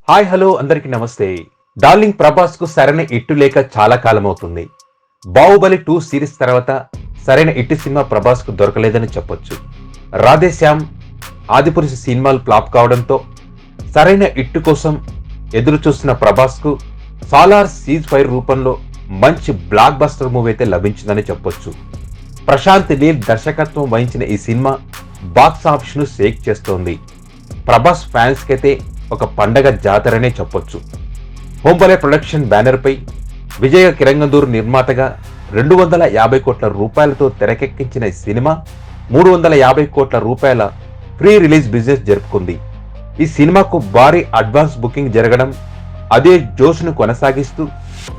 Hi hello అందరికీ నమస్తే. Darling Prabhas కు సరైన ఇట్టు లేక చాలా కాలం అవుతుంది. బాహుబలి 2 సిరీస్ తర్వాత సరైన ఇట్టు సినిమా ప్రభాస్ కు దొరకలేదని చెప్పొచ్చు. రాధేశ్యామ్, ఆదిపురుషు సినిమాలు ఫ్లాప్ కావడంతో సరైన ఇట్టు కోసం ఎదురు చూస్తున్న ప్రభాస్ కు సాలార్ సీజ్ ఫైర్ రూపంలో మంచి బ్లాక్ బస్టర్ మూవీ అయితే లభించిందని చెప్పొచ్చు. ప్రశాంత్ నీల్ దర్శకత్వం వహించిన ఈ సినిమా బాక్స్ ఆఫీస్ ను షేక్ చేస్తోంది. ప్రభాస్ ఫ్యాన్స్ కైతే ఒక పండగ జాతరనే చెప్పొచ్చు. హోంబలే ప్రొడక్షన్ బ్యానర్ పై విజయ కిరంగదూర్ నిర్మాతగా 250 కోట్ల రూపాయలతో తెరకెక్కించిన ఈ సినిమా 350 కోట్ల రూపాయల ప్రీ రిలీజ్ బిజినెస్ జరుపుకుంది. ఈ సినిమాకు భారీ అడ్వాన్స్ బుకింగ్ జరగడం అదే జోష్ను కొనసాగిస్తూ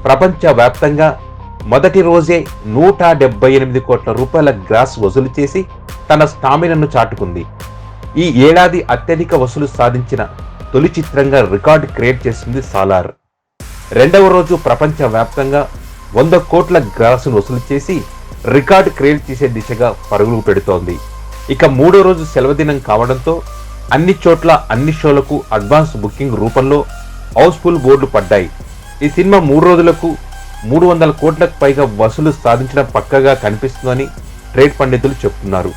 ప్రపంచ వ్యాప్తంగా మొదటి రోజే 178 కోట్ల రూపాయల గ్రాస్ వసూలు చేసి తన స్టామినాను చాటుకుంది. ఈ ఏడాది అత్యధిక వసూలు సాధించిన తొలి చిత్రంగా రికార్డు క్రియేట్ చేసింది సాలార్. రెండవ రోజు ప్రపంచ వ్యాప్తంగా 100 కోట్ల గ్రాసును వసూలు చేసి రికార్డు క్రియేట్ చేసే దిశగా పరుగులు పెడుతోంది. ఇక మూడో రోజు సెలవు దినం కావడంతో అన్ని చోట్ల అన్ని షోలకు అడ్వాన్స్ బుకింగ్ రూపంలో హౌస్ఫుల్ బోర్డులు పడ్డాయి. ఈ సినిమా 3 రోజులకు 300 కోట్లకు పైగా వసూలు సాధించడం పక్కగా కనిపిస్తుందని ట్రేడ్ పండితులు చెప్తున్నారు.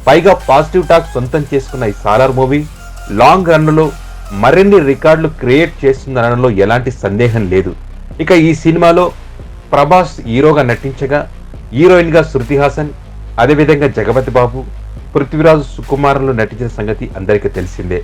పైగా పాజిటివ్ టాక్ సొంతం చేసుకున్న ఈ సాలార్ మూవీ లాంగ్ రన్లో మరిన్ని రికార్డులు క్రియేట్ చేస్తుందనడంలో ఎలాంటి సందేహం లేదు. ఇక ఈ సినిమాలో ప్రభాస్ హీరోగా నటించగా హీరోయిన్ గా శృతి హాసన్, అదేవిధంగా జగపతి బాబు, పృథ్వీరాజ్ సుకుమార్లు నటించిన సంగతి అందరికీ తెలిసిందే.